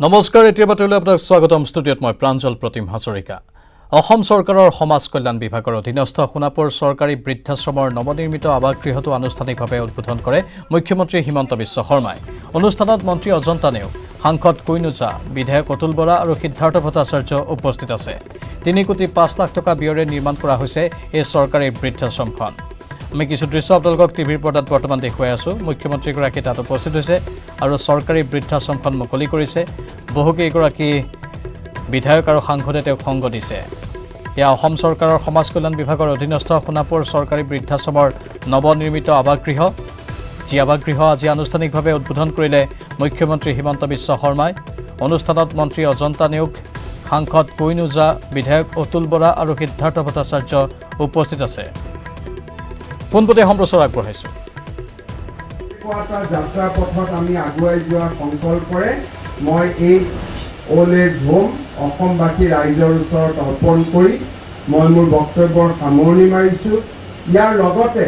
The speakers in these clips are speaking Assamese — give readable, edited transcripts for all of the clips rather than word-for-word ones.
নমস্কাৰ এতিয়া বাতৰিলৈ আপোনাক স্বাগতম ষ্টুডিঅ'ত মই প্ৰাঞ্জল প্ৰতিম হাজৰিকা অসম চৰকাৰৰ সমাজ কল্যাণ বিভাগৰ অধীনস্থ সোণাপুৰ চৰকাৰী বৃদ্ধাশ্ৰমৰ নৱনিৰ্মিত আৱাসগৃহটো আনুষ্ঠানিকভাৱে উদ্বোধন কৰে মুখ্যমন্ত্ৰী হিমন্ত বিশ্ব শৰ্মাই অনুষ্ঠানত মন্ত্ৰী অজন্তা নেওগ সাংসদ কুইন ওজা বিধায়ক অতুল বৰা আৰু সিদ্ধাৰ্থ ভট্টাচাৰ্য উপস্থিত আছে 3 কোটি 5 লাখ টকা ব্যয়েৰে নিৰ্মাণ কৰা হৈছে এই চৰকাৰী বৃদ্ধাশ্ৰমখন আমি কিছু দৃশ্য আপোনালোকক টিভিৰ পৰ্দাত বৰ্তমান দেখুৱাই আছো মুখ্যমন্ত্ৰীগৰাকী তাত উপস্থিত হৈছে আৰু চৰকাৰী বৃদ্ধাশ্ৰমখন মুকলি কৰিছে বহুকেইগৰাকী বিধায়ক আৰু সাংসদে তেওঁক সংগ দিছে এয়া অসম চৰকাৰৰ সমাজ কল্যাণ বিভাগৰ অধীনস্থ সোণাপুৰ চৰকাৰী বৃদ্ধাশ্ৰমৰ নৱনিৰ্মিত আৱাসগৃহ যি আৱাসগৃহ আজি আনুষ্ঠানিকভাৱে উদ্বোধন কৰিলে মুখ্যমন্ত্ৰী হিমন্ত বিশ্ব শৰ্মাই অনুষ্ঠানত মন্ত্ৰী অজন্তা নেওগ সাংসদ কুইন ওজা বিধায়ক অতুল বৰা আৰু সিদ্ধাৰ্থ ভট্টাচাৰ্য উপস্থিত আছে পোনপটীয়া সম্প্ৰচাৰ আগবঢ়াইছো যাত্ৰা পথত আমি আগুৱাই যোৱাৰ সংকল্পৰে মই এই ওল্ড এজ হোম অসমবাসী ৰাইজৰ ওচৰত অৰ্পণ কৰি মই মোৰ বক্তব্যৰ সামৰণি মাৰিছোঁ ইয়াৰ লগতে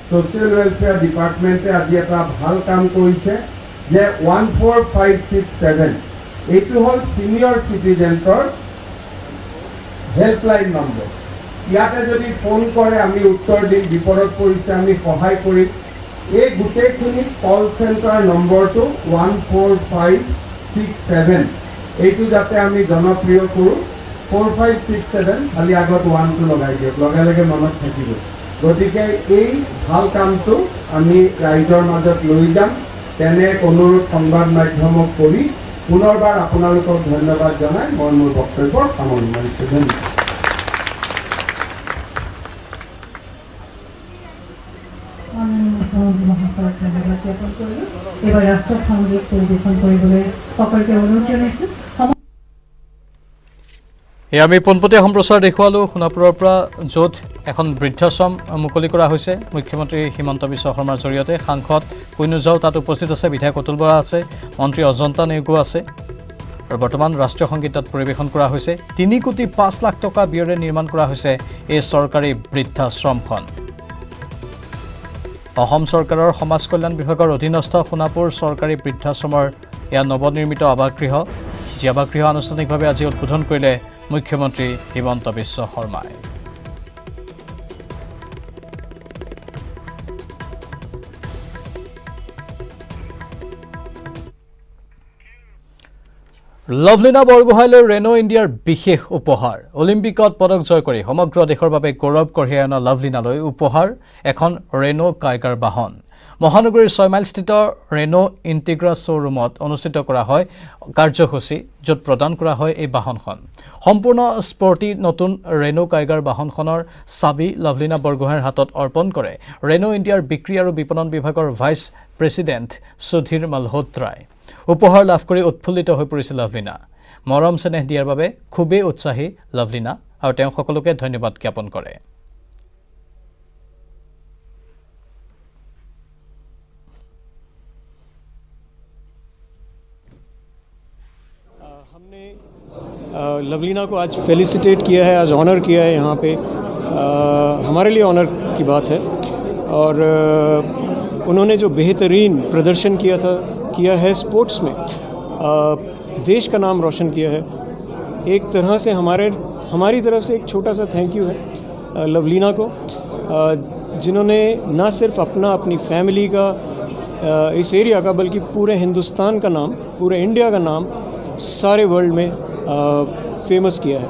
ছ'চিয়েল ৱেলফেয়াৰ ডিপাৰ্টমেণ্টে আজি এটা ভাল কাম কৰিছে যে 14567 এইটো হ'ল ছিনিয়ৰ চিটিজেন্সৰ হেল্পলাইন নম্বৰ ইয়াতে যদি ফোন কৰে আমি উত্তৰ দিম বিপদত পৰিছে আমি সহায় কৰিম এই গোটেইখিনি কল চেণ্টাৰ নম্বৰটো 14567 এইটো যাতে আমি জনপ্ৰিয় কৰোঁ 4567 খালি আগত 1 টো লগাই দিয়ক লগে লগে মনত থাকিব গতিকে এই ভাল কামটো আমি ৰাইজৰ মাজত লৈ যাম তেনে অনুৰোধ সংবাদ মাধ্যমক কৰি পুনৰবাৰ আপোনালোকক ধন্যবাদ জনাই মই মোৰ বক্তব্যৰ সামৰণি মাৰিছোঁ ধন্যবাদ এবাৰ ৰাষ্ট্ৰীয় সংগীত পৰিৱেশন কৰিবলৈ সকলোকে অনুৰোধ জনাইছো আমি পোনপটীয়া সম্প্ৰচাৰ দেখুৱালোঁ সোণাপুৰৰ পৰা য'ত এখন বৃদ্ধাশ্ৰম মুকলি কৰা হৈছে মুখ্যমন্ত্ৰী হিমন্ত বিশ্ব শৰ্মাৰ জৰিয়তে সাংসদ কুইন ওজাও তাত উপস্থিত আছে বিধায়ক অতুল বৰা আছে মন্ত্ৰী অজন্তা নেওগো আছে আৰু বৰ্তমান ৰাষ্ট্ৰীয় সংগীত তাত পৰিৱেশন কৰা হৈছে 3 কোটি 5 লাখ টকা ব্যয়েৰে নিৰ্মাণ কৰা হৈছে এই চৰকাৰী বৃদ্ধাশ্ৰমখন অসম চৰকাৰৰ সমাজ কল্যাণ বিভাগৰ অধীনস্থ সোণাপুৰ চৰকাৰী বৃদ্ধাশ্ৰমৰ এয়া নৱনিৰ্মিত আৱাসগৃহ যি আৱাসগৃহ আনুষ্ঠানিকভাৱে আজি উদ্বোধন কৰিলে মুখ্যমন্ত্ৰী হিমন্ত বিশ্ব শৰ্মাই লভলীনা বৰগোহাঁইলৈ ৰেনো ইণ্ডিয়াৰ বিশেষ উপহাৰ অলিম্পিকত পদক জয় কৰি সমগ্ৰ দেশৰ বাবে গৌৰৱ কঢ়িয়াই অনা লভলীনালৈ উপহাৰ এখন ৰেনো কাইগাৰ বাহন মহানগৰীৰ 6 মাইল স্থিত ৰেনো ইণ্টিগ্ৰা শ্ব'ৰুমত অনুষ্ঠিত কৰা হয় কাৰ্যসূচী য'ত প্ৰদান কৰা হয় এই বাহনখন সম্পূৰ্ণ স্পৰ্টি নতুন ৰেনো কাইগাৰ বাহনখনৰ চাবি লভলীনা বৰগোহাঁইৰ হাতত অৰ্পণ কৰে ৰেনো ইণ্ডিয়াৰ বিক্ৰী আৰু বিপণন বিভাগৰ ভাইচ প্ৰেছিডেণ্ট সুধীৰ মালহোত্ৰাই উপহাৰ লাভ কৰি উৎফুল্লিত হৈ পৰিছিল লভলীনা মৰম চেনেহ দিয়াৰ বাবে খুবেই উৎসাহী লভলীনা আৰু তেওঁ সকলোকে ধন্যবাদ জ্ঞাপন কৰে हमने लवलीना को आज फेलिसिटेट किया है आज ऑनर किया है यहाँ पे हमारे लिए ऑनर की बात है और उन्होंने जो बेहतरीन प्रदर्शन किया है स्पोर्ट्स में देश का नाम रोशन किया है एक तरह से हमारी तरफ से एक छोटा सा थैंक यू है लवलीना को जिन्होंने न सिर्फ अपनी फैमिली का इस एरिया का बल्कि पूरे हिंदुस्तान का नाम पूरे इंडिया का नाम सारे वर्ल्ड में फेमस किया है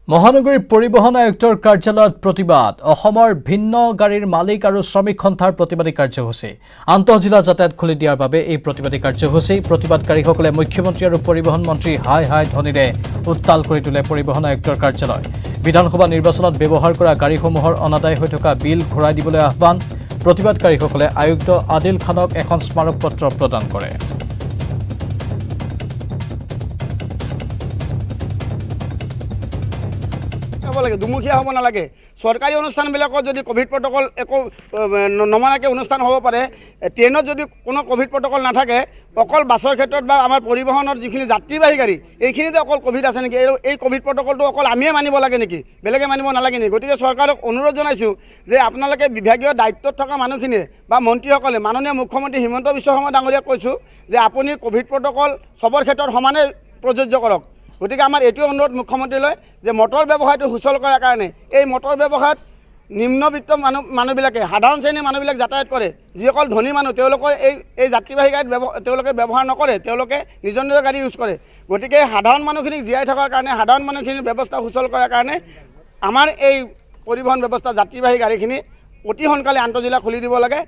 মহানগৰী পৰিবহণ আয়ুক্তৰ কাৰ্যালয়ত প্ৰতিবাদ অসমৰ ভিন্ন গাড়ীৰ মালিক আৰু শ্ৰমিক সন্থাৰ প্ৰতিবাদী কাৰ্যসূচী আন্তঃজিলা যাতায়াত খুলি দিয়াৰ বাবে এই প্ৰতিবাদী কাৰ্যসূচী প্ৰতিবাদকাৰীসকলে মুখ্যমন্ত্ৰী আৰু পৰিবহণ মন্ত্ৰী হাই হাই ধ্বনিৰে উত্তাল কৰি তোলে পৰিবহণ আয়ুক্তৰ কাৰ্যালয় বিধানসভা নিৰ্বাচনত ব্যৱহাৰ কৰা গাড়ীসমূহৰ অনাদায় হৈ থকা বিল ঘূৰাই দিবলৈ আহ্বান প্ৰতিবাদকাৰীসকলে আয়ুক্ত আদিল খানক এখন স্মাৰক পত্ৰ প্ৰদান কৰে পাব লাগে, দুমুখীয়া হ'ব নালাগে। চৰকাৰী অনুষ্ঠানবিলাকত যদি কোভিড প্ৰট'কল একো নমনাকৈ অনুষ্ঠান হ'ব পাৰে, ট্ৰেইনত যদি কোনো কোভিড প্ৰট'কল নাথাকে, অকল বাছৰ ক্ষেত্ৰত বা আমাৰ পৰিবহণৰ যিখিনি যাত্ৰীবাহী গাড়ী এইখিনিতে অকল কোভিড আছে নেকি, এই কোভিড প্ৰট'কলটো অকল আমিয়ে মানিব লাগে নেকি, বেলেগে মানিব নালাগে নেকি? গতিকে চৰকাৰক অনুৰোধ জনাইছোঁ যে আপোনালোকে বিভাগীয় দায়িত্বত থকা মানুহখিনিয়ে বা মন্ত্ৰীসকলে মাননীয় মুখ্যমন্ত্ৰী হিমন্ত বিশ্ব শৰ্মা ডাঙৰীয়াক কৈছোঁ যে আপুনি কোভিড প্ৰট'কল চবৰ ক্ষেত্ৰত সমানে প্ৰযোজ্য কৰক। গতিকে আমাৰ এইটোৱে অনুৰোধ মুখ্যমন্ত্ৰীলৈ যে মটৰ ব্যৱসায়টো সুচল কৰাৰ কাৰণে এই মটৰ ব্যৱসায়ত নিম্নবিত্ত মানুহবিলাকে, সাধাৰণ শ্ৰেণীৰ মানুহবিলাক যাতায়াত কৰে, যিসকল ধনী মানুহ তেওঁলোকৰ এই যাত্ৰীবাহী গাড়ীত তেওঁলোকে ব্যৱহাৰ নকৰে, তেওঁলোকে নিজৰ নিজৰ গাড়ী ইউজ কৰে। গতিকে সাধাৰণ মানুহখিনিক জীয়াই থকাৰ কাৰণে, সাধাৰণ মানুহখিনিৰ ব্যৱস্থা সুচল কৰাৰ কাৰণে আমাৰ এই পৰিবহণ ব্যৱস্থা যাত্ৰীবাহী গাড়ীখিনি অতি সোনকালে আন্তঃজিলা খুলি দিব লাগে।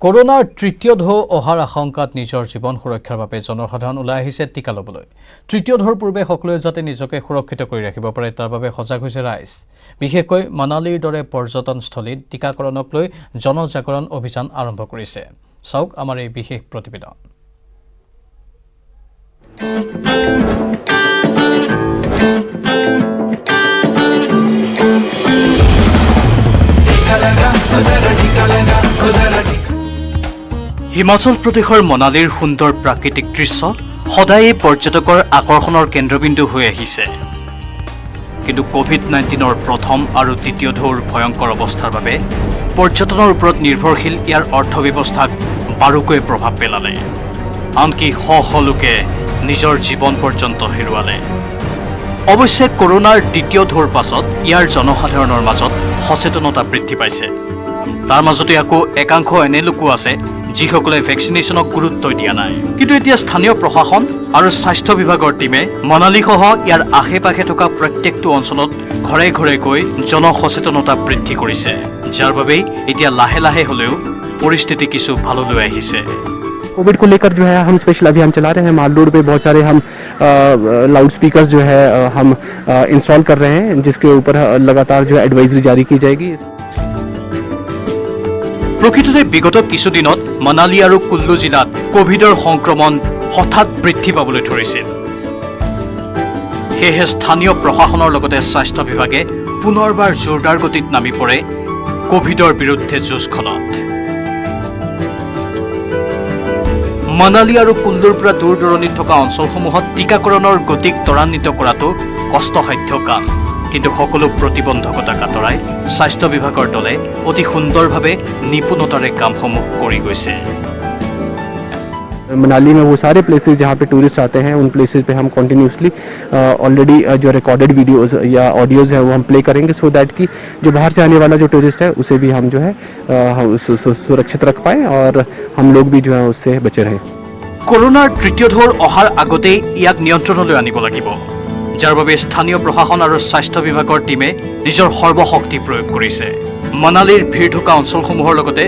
কৰোনাৰ তৃতীয় ঢৌ অহাৰ আশংকাত নিজৰ জীৱন সুৰক্ষাৰ বাবে জনসাধাৰণ ওলাই আহিছে টীকা ল'বলৈ। তৃতীয় ঢৌৰ পূৰ্বে সকলোৱে যাতে নিজকে সুৰক্ষিত কৰি ৰাখিব পাৰে তাৰ বাবে সজাগ হৈছে ৰাইজ। বিশেষকৈ মানালীৰ দৰে পৰ্যটনস্থলীত টীকাকৰণক লৈ জনজাগৰণ অভিযান আৰম্ভ কৰিছে। চাওক আমাৰ এই বিশেষ প্ৰতিবেদন। হিমাচল প্ৰদেশৰ মনালীৰ সুন্দৰ প্ৰাকৃতিক দৃশ্য সদায়েই পৰ্যটকৰ আকৰ্ষণৰ কেন্দ্ৰবিন্দু হৈ আহিছে। কিন্তু কোভিড-19ৰ প্ৰথম আৰু দ্বিতীয় ঢৌৰ ভয়ংকৰ অৱস্থাৰ বাবে পৰ্যটনৰ ওপৰত নিৰ্ভৰশীল ইয়াৰ অৰ্থব্যৱস্থাক বাৰুকৈ প্ৰভাৱ পেলালে। আনকি শ শ লোকে নিজৰ জীৱন পৰ্যন্ত হেৰুৱালে। অৱশ্যে কৰোনাৰ দ্বিতীয় ঢৌৰ পাছত ইয়াৰ জনসাধাৰণৰ মাজত সচেতনতা বৃদ্ধি পাইছে। তাৰ মাজতে আকৌ একাংশ এনে লোকো আছে যিসকলে ভেকচিনেশ্যনক গুৰুত্ব দিয়া নাই। কিন্তু এতিয়া স্থানীয় প্ৰশাসন আৰু স্বাস্থ্য বিভাগৰ টীমে মনালীসহ ইয়াৰ আশে পাশে থকা প্ৰত্যেকটো অঞ্চলত ঘৰে ঘৰে গৈ জনসচেতনতা বৃদ্ধি কৰিছে, যাৰ বাবেই এতিয়া লাহে লাহে হ'লেও পৰিস্থিতি কিছু ভাললৈ আহিছে। कोविड को लेकर जो है हम स्पेशल अभियान चला रहे हैं। माल रोड पे बहुत सारे हम लाउड स्पीकर्स जो है हम इंस्टॉल कर रहे हैं, जिसके ऊपर लगातार जो है एडवाइजरी जारी की जाएगी। প্ৰকৃততে বিগত কিছুদিনত মানালী আৰু কুল্লু জিলাত কোভিডৰ সংক্ৰমণ হঠাৎ বৃদ্ধি পাবলৈ ধৰিছিল। সেয়েহে স্থানীয় প্ৰশাসনৰ লগতে স্বাস্থ্য বিভাগে পুনৰবাৰ জোৰদাৰ গতিত নামি পৰে কোভিডৰ বিৰুদ্ধে যুঁজখনত। মানালী আৰু কুল্লুৰ পৰা দূৰ দূৰণিত থকা অঞ্চলসমূহত টীকাকৰণৰ গতিক ত্বৰান্বিত কৰাটো কষ্টসাধ্য কাম। কিন্তু সকলো প্ৰতিবন্ধকতাক আঁতৰাই স্বাস্থ্য বিভাগৰ দলে অতি সুন্দৰভাৱে নিপুণতাৰে কামসমূহ কৰি গৈছে। मनाली में वो सारे प्लेसेस जहाँ पे टूरिस्ट आते हैं, उन प्लेसेस पे हम कंटिन्यूसली ऑलरेडी जो रिकॉर्डेड वीडियोस या ऑडियोज हैं वो हम प्ले करेंगे, सो दैट कि जो बाहर से आने वाला जो टूरिस्ट है उसे भी हम जो है सुरक्षित रख पाएँ और हम लोग भी जो है उससे बचे रहें। কৰোনাৰ তৃতীয় ঢৌৰ অহাৰ আগতেই ইয়াক নিয়ন্ত্ৰণলৈ আনিব লাগিব, যাৰ বাবে স্থানীয় প্ৰশাসন আৰু স্বাস্থ্য বিভাগৰ টীমে নিজৰ সৰ্বশক্তি প্ৰয়োগ কৰিছে। মানালীৰ ভিৰ থকা অঞ্চলসমূহৰ লগতে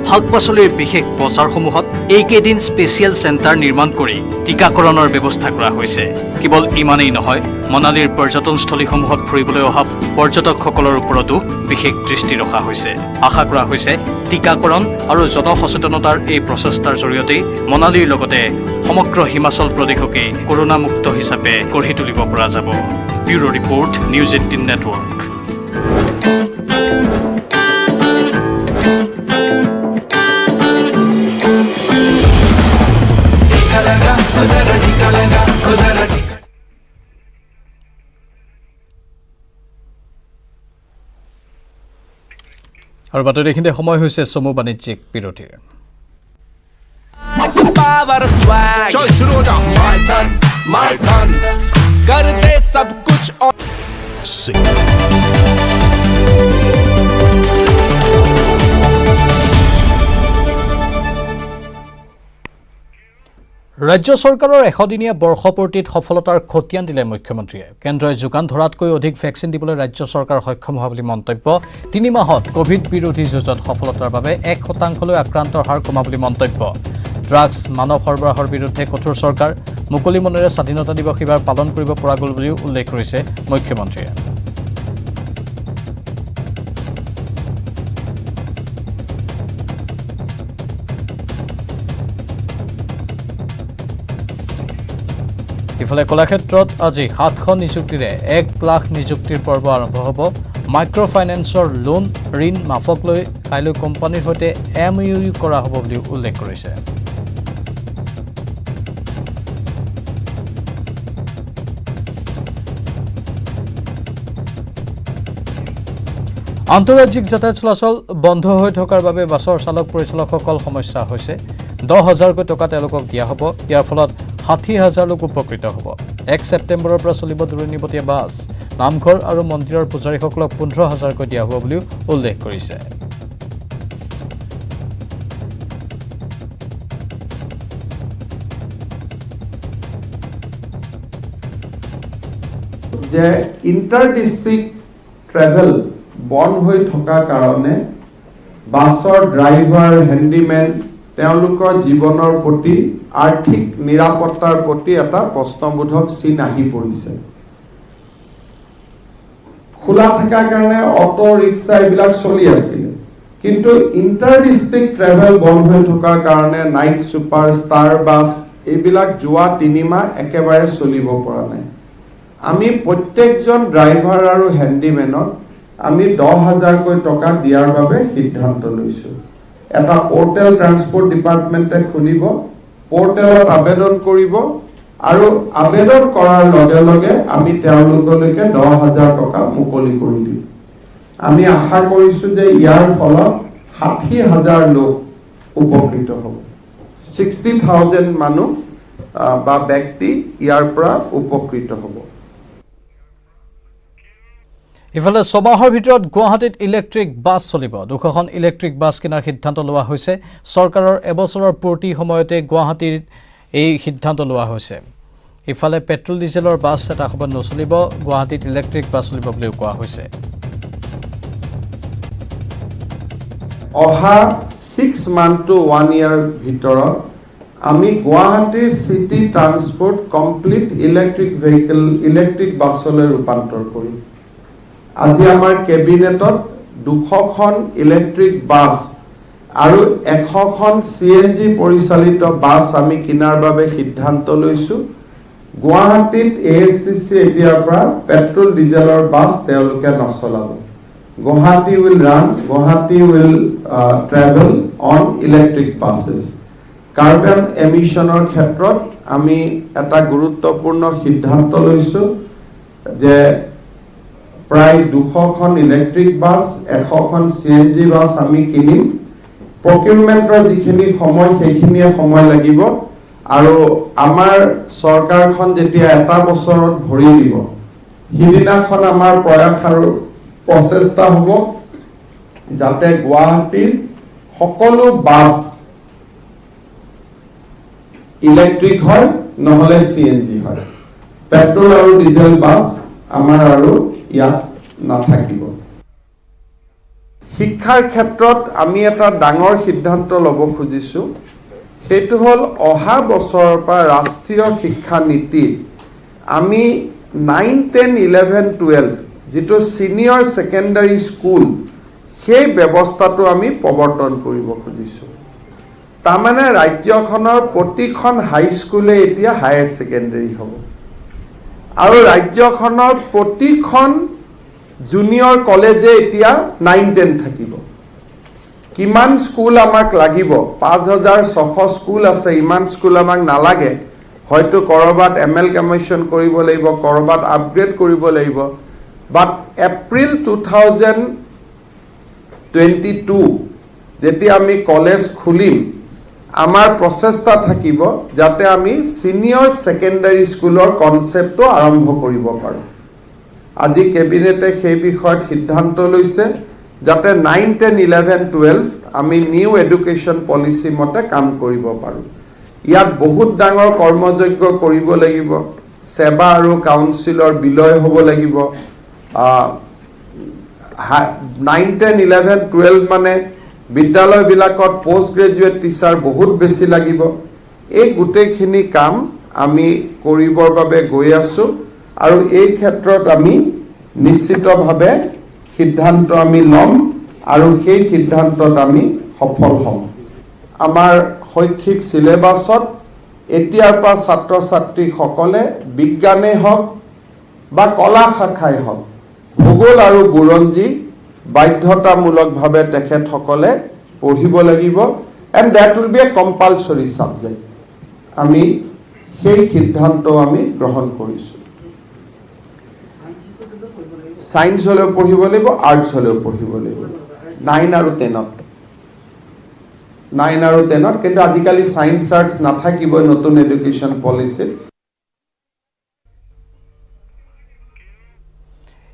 শাক পাচলিৰ বিশেষ বজাৰসমূহত এইকেইদিন স্পেচিয়েল চেণ্টাৰ নিৰ্মাণ কৰি টীকাকৰণৰ ব্যৱস্থা কৰা হৈছে। কেৱল ইমানেই নহয়, মানালীৰ পৰ্যটনস্থলীসমূহত ফুৰিবলৈ অহা পৰ্যটকসকলৰ ওপৰতো বিশেষ দৃষ্টি ৰখা হৈছে। আশা কৰা হৈছে টীকাকৰণ আৰু জনসচেতনতাৰ এই প্ৰচেষ্টাৰ জৰিয়তেই মানালীৰ লগতে সমগ্ৰ হিমাচল প্ৰদেশকে কৰোনামুক্ত হিচাপে গঢ়ি তুলিব পৰা যাব। Bureau' report, news 18 network. আৰু বাতৰি এইখিনিতে সময় হৈছে চমু বাণিজ্যিক বিৰতিৰ। चल शुरू हो जा माइथन कर दे सब कुछ और ৰাজ্য চৰকাৰৰ 100দিনীয়া বৰ্ষপূৰ্তিত সফলতাৰ খতিয়ান দিলে মুখ্যমন্ত্ৰীয়ে। কেন্দ্ৰই যোগান ধৰাতকৈ অধিক ভেকচিন দিবলৈ ৰাজ্য চৰকাৰ সক্ষম হোৱা বুলি মন্তব্য। 3 মাহত কোভিড বিৰোধী যুঁজত সফলতাৰ বাবে 1% আক্ৰান্তৰ হাৰ কমা বুলি মন্তব্য। ড্ৰাগছ মানৱ সৰবৰাহৰ বিৰুদ্ধে কঠোৰ চৰকাৰ, মুকলি মনেৰে স্বাধীনতা দিৱস এইবাৰ পালন কৰিব পৰা গ'ল বুলিও উল্লেখ কৰিছে মুখ্যমন্ত্ৰীয়ে। ইফালে কলাক্ষেত্ৰত আজি 700 নিযুক্তিৰে 1 লাখ নিযুক্তিৰ পৰ্ব আৰম্ভ হ'ব। মাইক্ৰ' ফাইনেন্সৰ লোন ঋণ মাফক লৈ কাইলৈ কোম্পানীৰ সৈতে MOU কৰা হ'ব বুলি উল্লেখ কৰিছে। আন্তঃৰাজ্যিক যাতায়াত চলাচল বন্ধ হৈ থকাৰ বাবে বাছৰ চালক পৰিচালকসকল সমস্যা হৈছে। 10,000কৈ টকা তেওঁলোকক দিয়া হ'ব। ইয়াৰ ফলত 60,000 লোক উপকৃত হ'ব। 1 ছেপ্টেম্বৰৰ পৰা চলিব দূৰণিবতীয়া বাছ। নামঘৰ আৰু মন্দিৰৰ পূজাৰীসকলক 15,000কৈ দিয়া হ'ব বুলিও উল্লেখ কৰিছে। যে ইণ্টাৰ ডিষ্ট্ৰিক্ট ট্ৰেভেল বন্ধ হৈ থকাৰ কাৰণে বাছৰ ড্ৰাইভাৰ হেণ্ডিমেন তেওঁলোকৰ জীৱনৰ প্ৰতি আৰ্থিক নিৰাপত্তাৰ প্ৰতি এটা প্ৰশ্নবোধক চিন আহি পৰিছে। খোলা থকাৰ কাৰণে অটো ৰিক্সা এইবিলাক চলি আছিল, কিন্তু ইণ্টাৰ ডিষ্ট্ৰিক্ট ট্ৰেভেল বন্ধ হৈ থকাৰ কাৰণে নাইট ছুপাৰ ষ্টাৰ বাছ এইবিলাক যোৱা 3 মাহ একেবাৰে চলিব পৰা নাই। আমি প্ৰত্যেকজন ড্ৰাইভাৰ আৰু হেণ্ডিমেনক আমি 10,000কৈ টকা দিয়াৰ বাবে সিদ্ধান্ত লৈছো। এটা পোৰ্টেল ট্ৰান্সপোৰ্ট ডিপাৰ্টমেণ্টে খুলিব, পোৰ্টেলত আবেদন কৰিব আৰু আবেদন কৰাৰ লগে লগে আমি তেওঁলোকলৈকে 10,000 টকা মুকলি কৰি দিম। আমি আশা কৰিছো যে ইয়াৰ ফলত 60,000 লোক উপকৃত হ'ব। 60,000 মানুহ বা ব্যক্তি ইয়াৰ পৰা উপকৃত হ'ব। ইফালে 6 মাহৰ ভিতৰত গুৱাহাটীত ইলেক্ট্ৰিক বাছ চলিব। 200খন ইলেক্ট্ৰিক বাছ কিনাৰ সিদ্ধান্ত লোৱা হৈছে। চৰকাৰৰ এবছৰৰ পূৰ্তি সময়তে গুৱাহাটীৰ এই সিদ্ধান্ত লোৱা হৈছে। ইফালে পেট্ৰল ডিজেলৰ বাছ এটা সময়ত নচলিব। গুৱাহাটীত ইলেক্ট্ৰিক বাছ চলিব বুলিও কোৱা হৈছে। অহা 6 months to 1 year ভিতৰত আমি গুৱাহাটীৰ city transport complete electric vehicle electric বাছলৈ ৰূপান্তৰ কৰিম। আজি আমাৰ কেবিনেটত 200খন ইলেক্ট্ৰিক বাছ আৰু 100খন CNG পৰিচালিত বাছ আমি কিনাৰ বাবে সিদ্ধান্ত লৈছো। গুৱাহাটীত ASTC এতিয়াৰ পৰা পেট্ৰল ডিজেলৰ বাছ তেওঁলোকে নচলাব। Guwahati will travel on electric buses. Carbon emissionৰ ক্ষেত্ৰত আমি এটা গুৰুত্বপূৰ্ণ সিদ্ধান্ত লৈছো যে প্ৰায় 200খন ইলেক্ট্ৰিক বাছ 100খন CNG বাছ আমি কিনিম। প্ৰকিউৰমেণ্টৰ যিখিনি সময় সেইখিনিয়ে সময় লাগিব আৰু আমাৰ চৰকাৰখন যেতিয়া এটা বছৰত ভৰি দিব সিদিনাখন আমাৰ প্ৰয়াস আৰু প্ৰচেষ্টা হ'ব যাতে গুৱাহাটীৰ সকলো বাছ ইলেক্ট্ৰিক হয় নহলে CNG হয়। পেট্ৰল আৰু ডিজেল বাছ আমাৰ আৰু ইয়াত নাথাকিব। শিক্ষাৰ ক্ষেত্ৰত আমি এটা ডাঙৰ সিদ্ধান্ত ল'ব খুজিছো। সেইটো হ'ল অহা বছৰৰ পৰা ৰাষ্ট্ৰীয় শিক্ষা নীতি আমি 9, 10, 11, 12 যেটো সিনিয়ৰ সেকেন্ডাৰী স্কুল সেই ব্যৱস্থাটো আমি প্ৰৱৰ্তন কৰিব খুজিছো। তাৰমানে ৰাজ্যখনৰ প্ৰতিখন হাই স্কুলে এতিয়া হায়াৰ সেকেন্ডাৰী হ'ব আৰু ৰাজ্যখনৰ প্ৰতিখন জুনিয়ৰ কলেজে এতিয়া 9, 10 থাকিব। কিমান স্কুল আমাক লাগিব? 5,600 স্কুল আছে। ইমান স্কুল আমাক নালাগে। হয়তো কৰবাত এমেলগামেশন কৰিব লাগিব, কৰবাত আপগ্ৰেড কৰিব লাগিব। বাট এপ্ৰিল 2022 যেতিয়া আমি কলেজ খুলিম আমাৰ প্ৰচেষ্টা থাকিব যাতে আমি সিনিয়ৰ সেকেন্ডাৰী স্কুলৰ কনসেপ্টটো আৰম্ভ কৰিব পাৰো। আজি কেবিনেটে সেই বিষয়ত সিদ্ধান্ত লৈছে যাতে 9, 10, 11, 12 আমি নিউ এডুকেশন পলিসি মতে কাম কৰিব পাৰো। ইয়াত বহুত ডাঙৰ কৰ্মযজ্ঞ কৰিব লাগিব। সেৱা আৰু কাউন্সিলৰ বিলয় হ'ব লাগিব। 9, 10, 11, 12 মানে বিদ্যালয়বিলাকত পোষ্ট গ্ৰেজুৱেট টিচাৰ বহুত বেছি লাগিব। এই গোটেইখিনি কাম আমি কৰিবৰ বাবে গৈ আছো আৰু এই ক্ষেত্ৰত আমি নিশ্চিতভাৱে সিদ্ধান্ত আমি ল'ম আৰু সেই সিদ্ধান্তত আমি সফল হ'ম। আমাৰ শৈক্ষিক সিলেবাছত এতিয়াৰ পৰা ছাত্ৰ ছাত্ৰীসকলে বিজ্ঞানেই হওক বা কলা শাখাই হওক ভূগোল আৰু বুৰঞ্জী বাধ্যতামূলকভাৱে তেখেতসকলে পঢ়িব লাগিব and that will B A compulsory subject আমি সেই সিদ্ধান্ত আমি গ্ৰহণ কৰিছোঁ সায়েন্স হলেও পঢ়িব লাগিব আৰ্টছ হলেও পঢ়িব লাগিব 9 আৰু 10ত 9 আৰু 10ত কিন্তু আজিকালি সায়েন্স আৰ্টছ নাথাকিব নতুন এডুকেশ্যন পলিচিত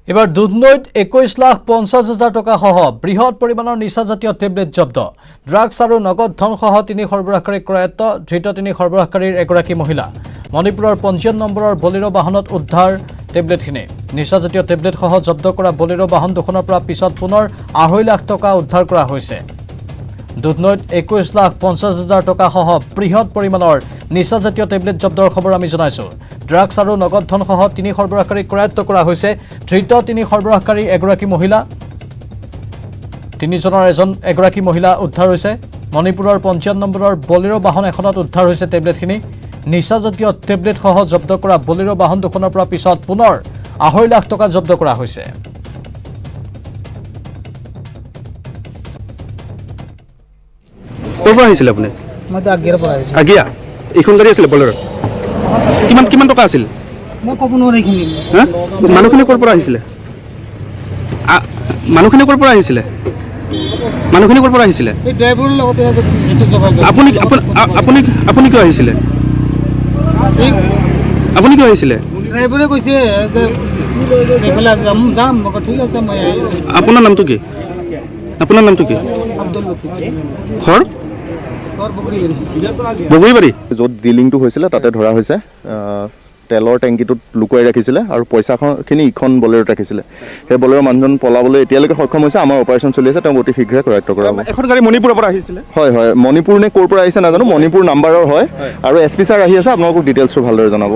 এবাৰ দুধনৈত 21,50,000 টকা সহ বৃহৎ পৰিমাণৰ নিচাজাতীয় টেবলেট জব্দ ড্ৰাগছ আৰু নগদ ধন সহ তিনি সৰবৰাহকাৰীক কৰায়ত্ব ধৃত তিনি সৰবৰাহকাৰীৰ এগৰাকী মহিলা মণিপুৰৰ পঞ্জীয়ন নম্বৰৰ বলেৰো বাহনত উদ্ধাৰ টেবলেটখিনি নিচাজাতীয় টেবলেট সহ জব্দ কৰা বলেৰো বাহন দুখনৰ পৰা পিছত পুনৰ 2.5 লাখ টকা উদ্ধাৰ কৰা হৈছে দুধনৈত 21,50,000 টকা সহ বৃহৎ পৰিমাণৰ নিচাজাতীয় টেবলেট জব্দৰ খবৰ আমি জনাইছো ড্ৰাগছ আৰু নগদ ধন সহ তিনি সৰবৰাহকাৰীক কৰায়ত্ব কৰা হৈছে ধৃত তিনি সৰবৰাহকাৰী এগৰাকী মহিলা তিনিজনৰ এগৰাকী মহিলা উদ্ধাৰ হৈছে মণিপুৰৰ পঞ্জীয়ন নম্বৰৰ বলেৰো বাহন এখনত উদ্ধাৰ হৈছে টেবলেটখিনি নিচাজাতীয় টেবলেট সহ জব্দ কৰা বলেৰো বাহন দুখনৰ পৰা পিছত পুনৰ 2.5 লাখ টকা জব্দ কৰা হৈছে ক'ৰ পৰা আহিছিল আপুনি মই আগিয়াৰ পৰা আহিছোঁ আগিয়া এইখন গাড়ী আছিল বলেৰো কিমান টকা আছিল মই ক'ব নোৱাৰো এইখিনি হা মানুহখিনি ক'ৰ পৰা আহিছিলে মানুহখিনি ক'ৰ পৰা আহিছিলে এই ড্ৰাইভাৰৰ লগতে এইটো যোগাযোগ আপুনি কিয় আহিছিলে ড্ৰাইভাৰে কৈছে যে এইফালে যাম ঠিক আছে মই আহিছোঁ আপোনাৰ নামটো কি আব্দুল লতিফ ঘৰ বগৰীবাৰী য'ত ডিলিংটো হৈছিলে তাতে ধৰা হৈছে তেলৰ টেংকিটোত লুকুৱাই ৰাখিছিলে আৰু পইচাখিনি ইখন বলেৰোত ৰাখিছিলে সেই বলেৰো মানুহজন পলাবলৈ এতিয়ালৈকে সক্ষম হৈছে আমাৰ অপাৰেশ্যন চলি আছে তেওঁ অতি শীঘ্ৰে কৰায়ত্ব কৰা হ'ব এখন গাড়ী মণিপুৰৰ পৰা আহিছিলে হয় মণিপুৰ নে ক'ৰ পৰা আহিছে নাজানো মণিপুৰ নাম্বাৰৰ হয় আৰু এছপি ছাৰ আহি আছে আপোনালোকক ডিটেইলছটো ভালদৰে জনাব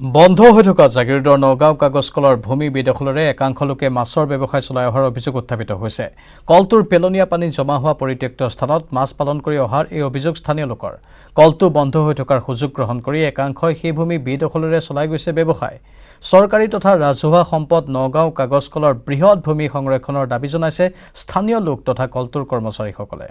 বন্ধ হৈ থকা জাগিৰোডৰ নগাঁও কাগজ কলৰ ভূমি বেদখলৰে একাংশ লোকে মাছৰ ব্যৱসায় চলাই অহাৰ অভিযোগ উত্থাপিত হৈছে কলটোৰ পেলনীয়া পানী জমা হোৱা পৰিত্যক্ত স্থানত মাছ পালন কৰি অহাৰ এই অভিযোগ স্থানীয় লোকৰ কলটো বন্ধ হৈ থকাৰ সুযোগ গ্ৰহণ কৰি একাংশই সেই ভূমি বেদখলৰে চলাই গৈছে ব্যৱসায় চৰকাৰী তথা ৰাজহুৱা সম্পদ নগাঁও কাগজ কলৰ বৃহৎ ভূমি সংৰক্ষণৰ দাবী জনাইছে স্থানীয় লোক তথা কলটোৰ কৰ্মচাৰীসকলে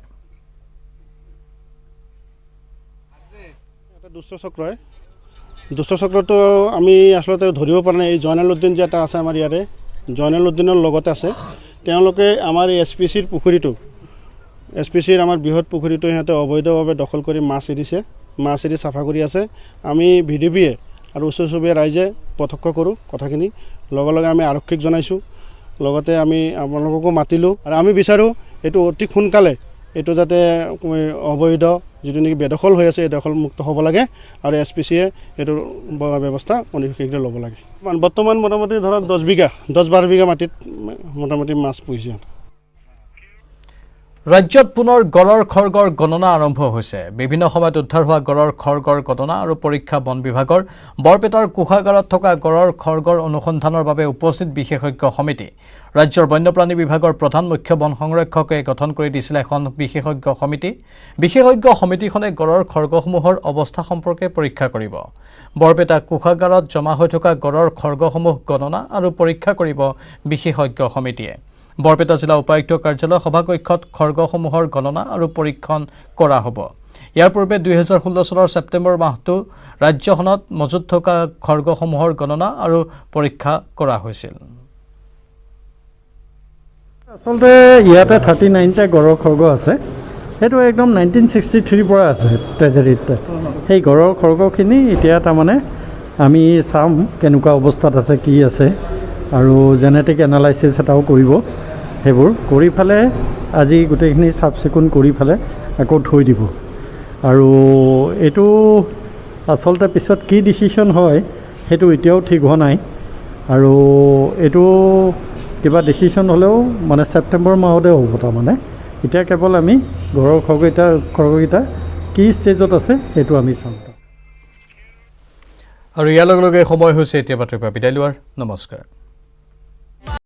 দুষ্ট চক্ৰটো আমি আচলতে ধৰিব পৰা নাই এই জয়নালউদ্দিন যে এটা আছে আমাৰ ইয়াতে জয়নালউদ্দিনৰ লগতে আছে তেওঁলোকে আমাৰ এই এছপিচিৰ পুখুৰীটো এছপিচিৰ আমাৰ বৃহৎ পুখুৰীটো সিহঁতে অবৈধভাৱে দখল কৰি মাছ এৰি চাফা কৰি আছে আমি ভিডিপিয়ে আৰু ওচৰ চুবুৰীয়া ৰাইজে প্ৰত্যক্ষ কৰোঁ কথাখিনি লগে লগে আমি আৰক্ষীক জনাইছোঁ লগতে আমি আপোনালোককো মাতিলোঁ আৰু আমি বিচাৰোঁ এইটো অতি সোনকালে এইটো যাতে অবৈধ যিটো নেকি বেদখল হৈ আছে এই দখল মুক্ত হ'ব লাগে আৰু এছপিচিয়ে এইটোৰ ব্যৱস্থা অতি শীঘ্ৰে ল'ব লাগে বৰ্তমান মোটামুটি ধৰক 10-12 বিঘা মাটিত মোটামুটি মাছ পুহিছে ৰাজ্যত পুনৰ গড়ৰ খৰ্গৰ গণনা আৰম্ভ হৈছে বিভিন্ন সময়ত উদ্ধাৰ হোৱা গড়ৰ খৰ্গৰ গণনা আৰু পৰীক্ষা বন বিভাগৰ বৰপেটাৰ কোষাগাৰত থকা গড়ৰ খৰ্গৰ অনুসন্ধানৰ বাবে উপস্থিত বিশেষজ্ঞ সমিতি ৰাজ্যৰ বন্যপ্ৰাণী বিভাগৰ প্ৰধান মুখ্য বন সংৰক্ষকে গঠন কৰি দিছিল এখন বিশেষজ্ঞ সমিতিখনে গড়ৰ খৰ্গসমূহৰ অৱস্থা সম্পৰ্কে পৰীক্ষা কৰিব বৰপেটা কোষাগাৰত জমা হৈ থকা গড়ৰ খৰ্গসমূহ গণনা আৰু পৰীক্ষা কৰিব বিশেষজ্ঞ সমিতিয়ে বৰপেটা জিলা উপায়ুক্ত কাৰ্যালয় সভাকক্ষত খৰ্গসমূহৰ গণনা আৰু পৰীক্ষণ কৰা হ'ব ইয়াৰ পূৰ্বে 2016 চনৰ ছেপ্টেম্বৰ মাহটো ৰাজ্যখনত মজুত থকা খৰ্গসমূহৰ গণনা আৰু পৰীক্ষা কৰা হৈছিল আচলতে ইয়াতে 39টা গড়ৰ খৰ্গ আছে সেইটো একদম 1963 পৰা আছে ট্ৰেজাৰীত সেই গড়ৰ খৰ্গখিনি এতিয়া তাৰমানে আমি চাম কেনেকুৱা অৱস্থাত আছে কি আছে আৰু জেনেটিক এনালাইচিছ এটাও কৰিব সেইবোৰ কৰি ফালে আজি গোটেইখিনি চাফ চিকুণ কৰি ফালে আকৌ থৈ দিব আৰু এইটো আচলতে পিছত কি ডিচিশ্যন হয় সেইটো এতিয়াও ঠিক হোৱা নাই আৰু এইটো কিবা ডিচিশ্যন হ'লেও মানে ছেপ্টেম্বৰ মাহতে হ'ব তাৰমানে এতিয়া কেৱল আমি ঘৰৰ খৰ্গকেইটা কি ষ্টেজত আছে সেইটো আমি চাম আৰু ইয়াৰ লগে লগে সময় হৈছে এতিয়া বাতৰিৰ পৰা বিদায় লোৱাৰ নমস্কাৰ